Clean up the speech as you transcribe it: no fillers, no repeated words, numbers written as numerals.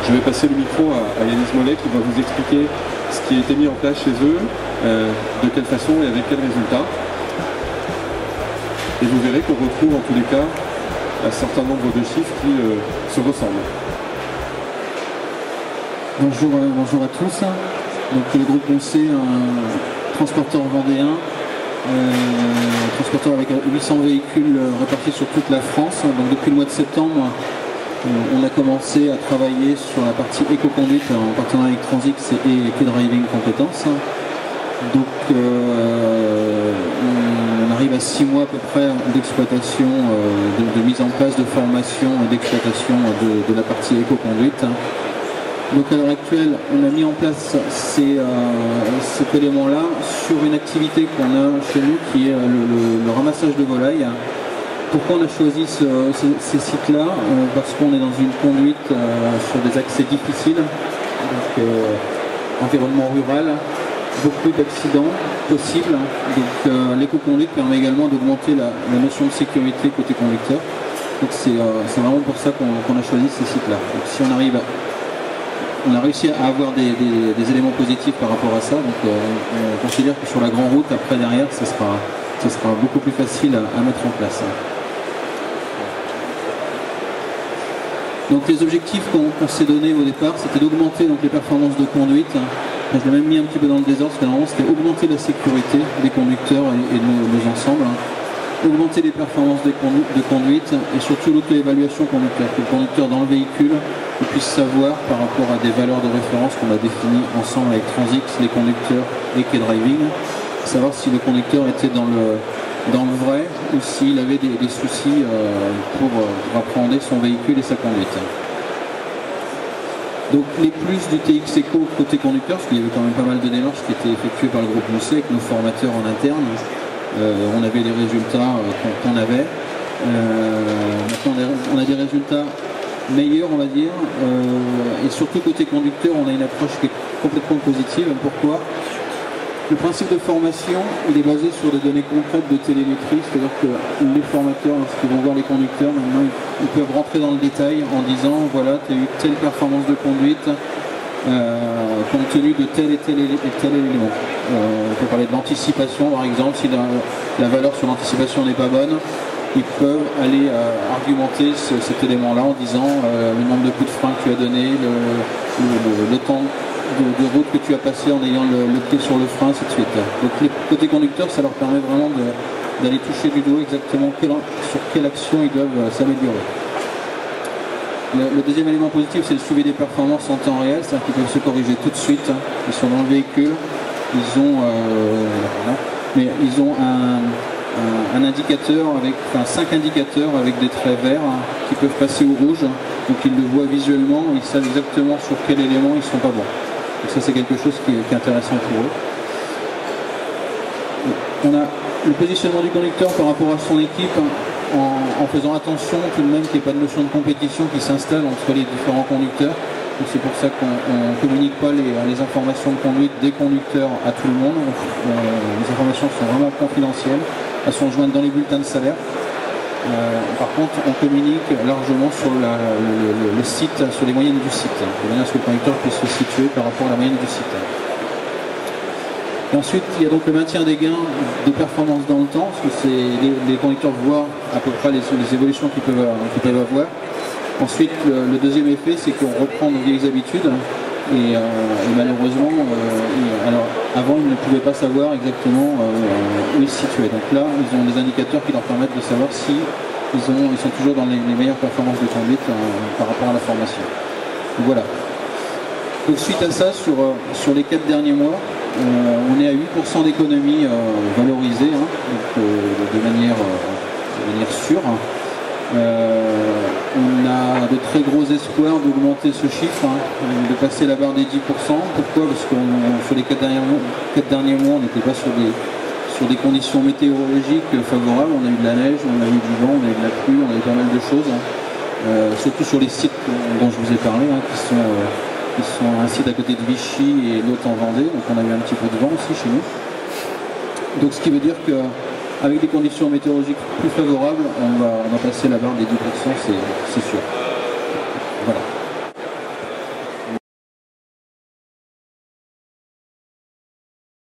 Je vais passer le micro à Yanis Mollet qui va vous expliquer ce qui a été mis en place chez eux, de quelle façon et avec quel résultat. Et vous verrez qu'on retrouve en tous les cas un certain nombre de chiffres qui se ressemblent. Bonjour à tous. Donc, le groupe Moncé, un transporteur vendéen, transporteur avec 800 véhicules répartis sur toute la France. Donc, depuis le mois de septembre, on a commencé à travailler sur la partie éco-conduite en partenariat avec Transix et K-Driving Compétences. Donc on arrive à 6 mois à peu près d'exploitation, de mise en place de formation et d'exploitation de la partie éco-conduite. Donc à l'heure actuelle, on a mis en place cet élément-là sur une activité qu'on a chez nous qui est le ramassage de volailles. Pourquoi on a choisi ces sites-là? Parce qu'on est dans une conduite sur des accès difficiles, donc environnement rural, beaucoup d'accidents possibles. Donc l'éco-conduite permet également d'augmenter la notion de sécurité côté conducteur. Donc c'est vraiment pour ça qu'on a choisi ces sites-là. Donc si on a réussi à avoir des éléments positifs par rapport à ça, donc on considère que sur la grande route, après derrière, ce sera beaucoup plus facile à mettre en place. Donc les objectifs qu'on s'est donnés au départ, c'était d'augmenter les performances de conduite. Je l'ai même mis un petit peu dans le désordre, parce que normalement c'était augmenter la sécurité des conducteurs et de nos ensembles, augmenter les performances de conduite et surtout l'auto-évaluation conducteur, que le conducteur dans le véhicule puisse savoir par rapport à des valeurs de référence qu'on a définies ensemble avec Transix, les conducteurs et K-Driving, savoir si le conducteur était dans le vrai ou s'il avait des soucis pour appréhender son véhicule et sa conduite. Donc les plus du TX Eco côté conducteur, parce qu'il y avait quand même pas mal de démarches qui étaient effectuées par le groupe Moncé avec nos formateurs en interne. On avait les résultats qu'on avait. Maintenant on a des résultats meilleurs, on va dire, et surtout côté conducteur on a une approche qui est complètement positive. Pourquoi? Le principe de formation, il est basé sur des données concrètes de télémétrie, c'est-à-dire que les formateurs, lorsqu'ils vont voir les conducteurs, maintenant, ils peuvent rentrer dans le détail en disant, voilà, tu as eu telle performance de conduite, compte tenu de tel et tel élément. On peut parler de l'anticipation, par exemple, si la valeur sur l'anticipation n'est pas bonne, ils peuvent aller argumenter cet élément-là en disant le nombre de coups de frein que tu as donné, le temps de route que tu as passé en ayant le pied sur le frein, ainsi de suite. Donc les côté conducteurs, ça leur permet vraiment d'aller toucher du doigt exactement sur quelle action ils doivent s'améliorer. Le deuxième élément positif, c'est le suivi des performances en temps réel, c'est-à-dire qu'ils peuvent se corriger tout de suite. Ils sont dans le véhicule, ils ont un indicateur avec 5 indicateurs avec des traits verts qui peuvent passer au rouge, donc ils le voient visuellement, ils savent exactement sur quel élément ils ne sont pas bons. Donc ça c'est quelque chose qui est intéressant pour eux. On a le positionnement du conducteur par rapport à son équipe en faisant attention tout de même qu'il n'y ait pas de notion de compétition qui s'installe entre les différents conducteurs. C'est pour ça qu'on ne communique pas les informations de conduite des conducteurs à tout le monde. Les informations sont vraiment confidentielles. Elles sont jointes dans les bulletins de salaire. Par contre, on communique largement sur le site, sur les moyennes du site, de manière à ce que le conducteur puisse se situer par rapport à la moyenne du site. Et ensuite, il y a donc le maintien des gains de performance dans le temps, parce que les conducteurs voient à peu près les évolutions qu'ils peuvent avoir. Ensuite, le deuxième effet, c'est qu'on reprend nos vieilles habitudes. Et malheureusement, alors avant ils ne pouvaient pas savoir exactement où ils se situaient. Donc là, ils ont des indicateurs qui leur permettent de savoir si ils sont toujours dans les meilleures performances de conduite par rapport à la formation. Donc voilà. Donc suite à ça, sur les 4 derniers mois, on est à 8% d'économie valorisée, de manière sûre. On a de très gros espoirs d'augmenter ce chiffre, de passer la barre des 10%. Pourquoi? Parce que sur les 4 derniers mois, on n'était pas sur des conditions météorologiques favorables. On a eu de la neige, on a eu du vent, on a eu de la pluie, on a eu pas mal de choses. Surtout sur les sites dont je vous ai parlé, qui sont un site à côté de Vichy et l'autre en Vendée. Donc on a eu un petit peu de vent aussi chez nous. Donc ce qui veut dire que avec des conditions météorologiques plus favorables, on va passer la barre des 10%, c'est sûr.